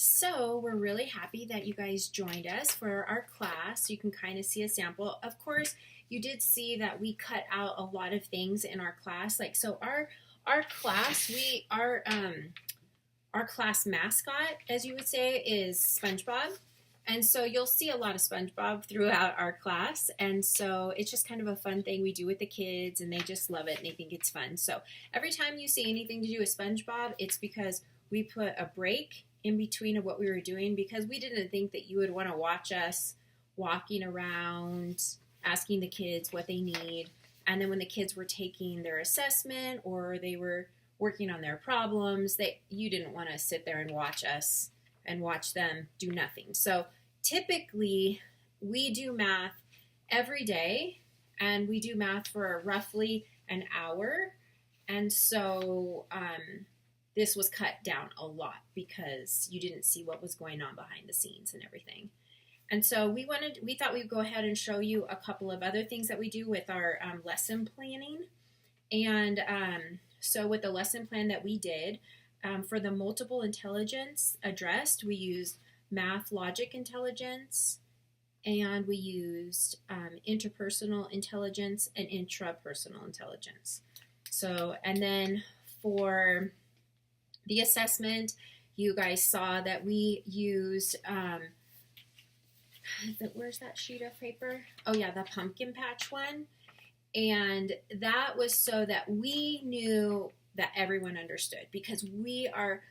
So we're really happy that you guys joined us for our class. You can kind of see a sample. Of course, you did see that we cut out a lot of things in our class. Like so our class, our class mascot, as you would say, is SpongeBob. And so you'll see a lot of SpongeBob throughout our class. And so it's just kind of a fun thing we do with the kids, and they just love it and they think it's fun. So every time you see anything to do with SpongeBob, it's because we put a break in between of what we were doing because we didn't think that you would want to watch us walking around, asking the kids what they need. And then when the kids were taking their assessment or they were working on their problems, you didn't want to sit there and watch us and watch them do nothing. So typically we do math every day, and we do math for roughly an hour. And so this was cut down a lot because you didn't see what was going on behind the scenes and everything. And so we thought we'd go ahead and show you a couple of other things that we do with our lesson planning. And so with the lesson plan that we did, for the multiple intelligence addressed, we used math logic intelligence, and we used interpersonal intelligence and intrapersonal intelligence. So, and then for the assessment, you guys saw that we used, where's that sheet of paper? Oh yeah, the pumpkin patch one. And that was so that we knew that everyone understood, because we are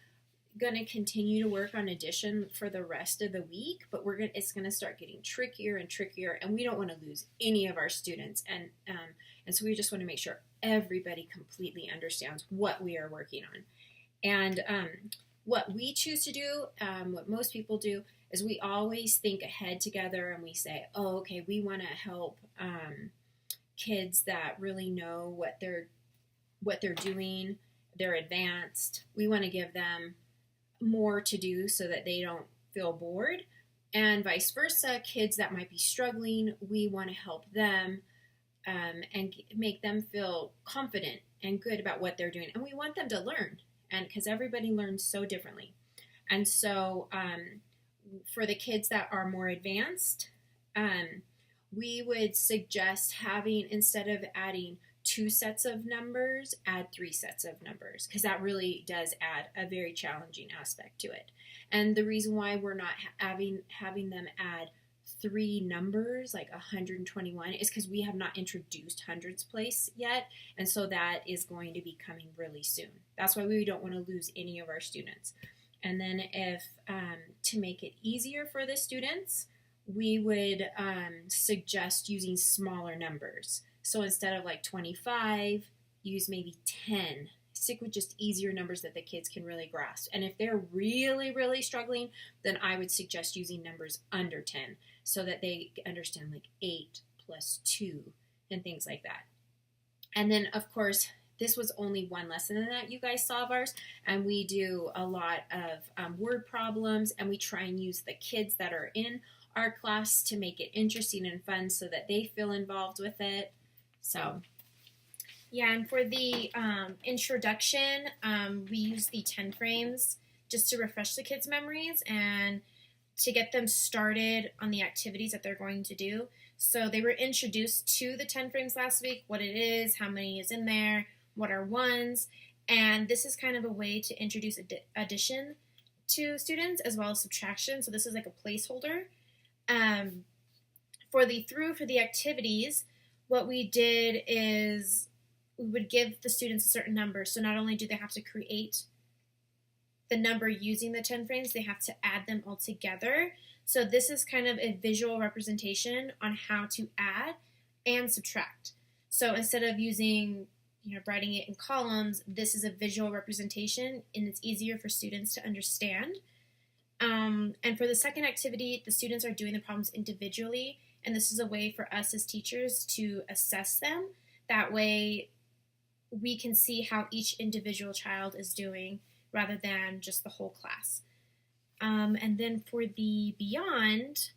going to continue to work on addition for the rest of the week, but it's going to start getting trickier and trickier, and we don't want to lose any of our students. And so we just want to make sure everybody completely understands what we are working on. And what we choose to do, what most people do, is we always think ahead together, and we say, oh, okay, we want to help kids that really know what they're doing. They're advanced. We want to give them more to do so that they don't feel bored. And vice versa, kids that might be struggling, we want to help them and make them feel confident and good about what they're doing. And we want them to learn, and because everybody learns so differently. And so for the kids that are more advanced, we would suggest having, instead of adding 2 sets of numbers, add 3 sets of numbers, because that really does add a very challenging aspect to it. And the reason why we're not having them add 3 numbers, like 121, is because we have not introduced hundreds place yet, and so that is going to be coming really soon. That's why we don't want to lose any of our students. And then if, to make it easier for the students, we would suggest using smaller numbers. So instead of like 25, use maybe 10. Stick with just easier numbers that the kids can really grasp. And if they're really, really struggling, then I would suggest using numbers under 10 so that they understand like 8 plus 2 and things like that. And then, of course, this was only one lesson that you guys saw of ours, and we do a lot of word problems, and we try and use the kids that are in our class to make it interesting and fun so that they feel involved with it. So yeah, and for the introduction, we use the 10 frames just to refresh the kids' memories and to get them started on the activities that they're going to do. So they were introduced to the 10 frames last week, what it is, how many is in there, what are ones, and this is kind of a way to introduce addition to students as well as subtraction. So this is like a placeholder. For the activities, what we did is we would give the students a certain number. So not only do they have to create the number using the 10 frames, they have to add them all together. So this is kind of a visual representation on how to add and subtract. So instead of writing it in columns, this is a visual representation, and it's easier for students to understand. And for the second activity, the students are doing the problems individually, and this is a way for us as teachers to assess them. That way we can see how each individual child is doing rather than just the whole class. And then for the beyond,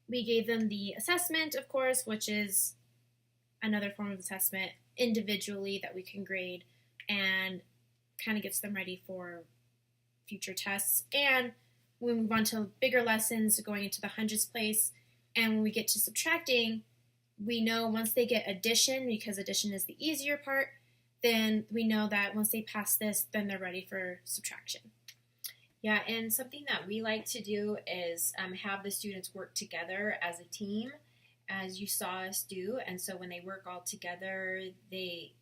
we gave them the assessment, of course, which is another form of assessment individually that we can grade and kind of gets them ready for future tests. And when we move on to bigger lessons, going into the hundreds place, and when we get to subtracting, we know once they get addition, because addition is the easier part, then we know that once they pass this, then they're ready for subtraction. Yeah, and something that we like to do is have the students work together as a team, as you saw us do. And so when they work all together, they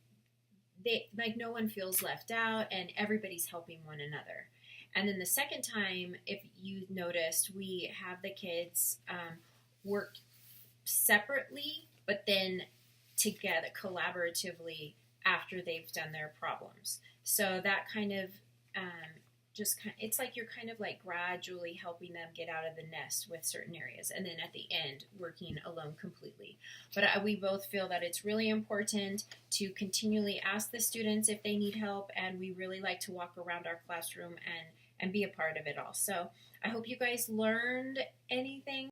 like no one feels left out, and everybody's helping one another. And then the second time, if you noticed, we have the kids work separately, but then together collaboratively after they've done their problems. So that kind of it's like you're kind of like gradually helping them get out of the nest with certain areas, and then at the end working alone completely. But we both feel that it's really important to continually ask the students if they need help, and we really like to walk around our classroom and be a part of it all. So I hope you guys learned anything